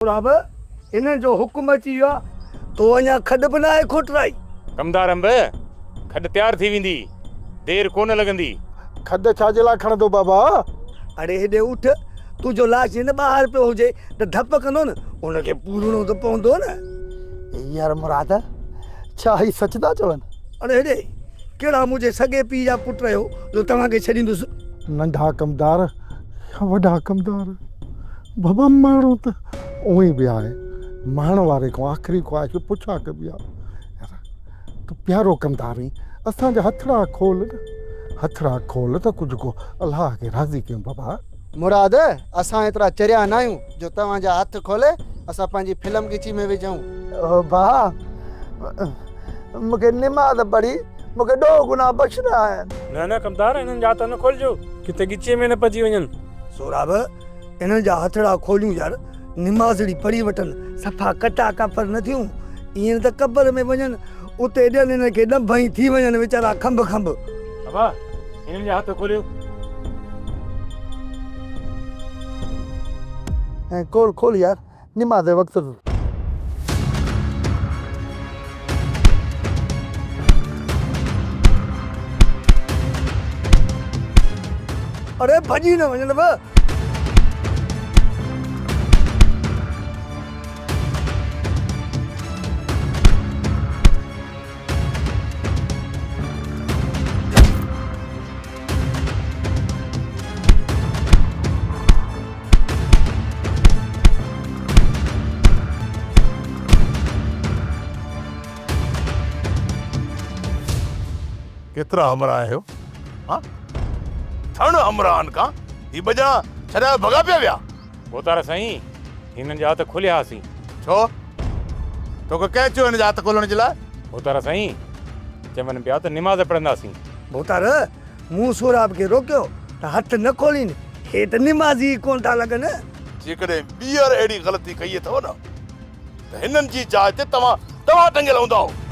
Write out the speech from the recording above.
सोराब इन जो हुकुम अची वियो आहे तो अञा खॾ बि न आहे खोटराई कमदार अंब खॾ तयार थी वेंदी देर कोन लॻंदी खॾ छाजे लाइ खणंदो बाबा अरे हेॾे उठ तुंहिंजो लाश हिन ॿाहिरि पियो हुजे त धप कंदो न उनखे पूरणो त पवंदो न यार मुराद छा ही सच था चवनि अरे हेॾे कहिड़ा मुंहिंजे सॻे पीउ जा पुट हो जो तव्हांखे छॾींदुसि नंढा कमदार या वॾा कमदार बाबा माण्हू त उहो ई बि आहे माण्हू वारे खां आख़िरी ख्वाहिश पुछा कबी आहे यार तूं प्यारो कमदार आहीं असांजा हथड़ा खोल हथड़ा खोल त कुझु को अलाह खे राज़ी कयूं बाबा मुराद असां एतिरा चरिया न आहियूं जो तव्हांजा हथ खोले असां पंहिंजी फिल्म गिची में विझूं भाउ मूंखे निमाज़ पढ़ी मूंखे 2 गुना बख़्शणा आहिनि न कमदार इन्हनि जा हथ न खोलिजो किथे गिचे में न पची वञनि सोराब इन्हनि जा हथड़ा खोलियूं यार निमाज़ड़ी पढ़ी वठनि सफ़ा कटा कपर न थियूं ईअं त कबर में वञनि उते ॾियनि हिनखे ॾंभ थी वञनि वीचारा खंभ खंभ बाबा इन्हनि जा हथ खोलियो ऐं खोल यार निमाज़ वक़्तु अरे भॼी न वञनि बि केतिरा हमरा आहियो हाँ थण हमरान का ही बजा छड़ा भगा पिया विया बोतारा साईं हिननि जा हथ खोलियासीं छो तोखे कंहिं चयो हिन जा हथ खोलण जे लाइ बोतारा साईं चवनि पिया त निमाज़ पढ़ंदासीं भोतार मूं सोराब खे रोकियो त हथ न खोलीनि हे त निमाज़ी कोन था लॻनि जेकॾहिं ॿीहर अहिड़ी ग़लती कई अथव न त हिननि जी जाइ ते तव्हां टंगियल हूंदव